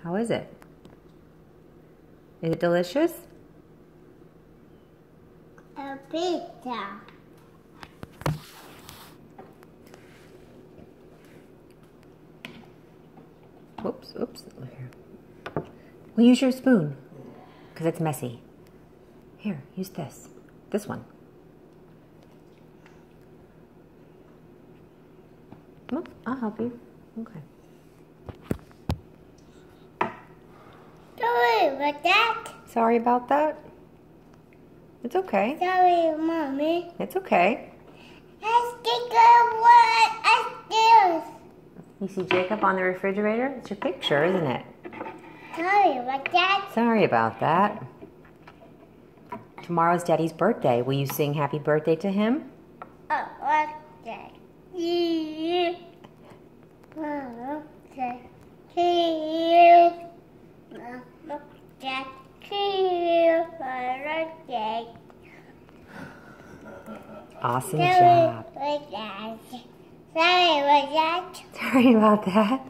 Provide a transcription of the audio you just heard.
How is it? Is it delicious? A pizza. Oops, oops. Here. Well, use your spoon, because it's messy. Here, use this. This one. Well, I'll help you. Okay. Sorry about that. Sorry about that? It's okay. Sorry, Mommy. It's okay. Let's take a upstairs. You see Jacob on the refrigerator? It's your picture, isn't it? Sorry about that. Sorry about that. Tomorrow's Daddy's birthday. Will you sing happy birthday to him? Oh, okay. Yeah. Oh, okay. Here. Okay. Here. Okay. Awesome job. Sorry about that. Sorry about that.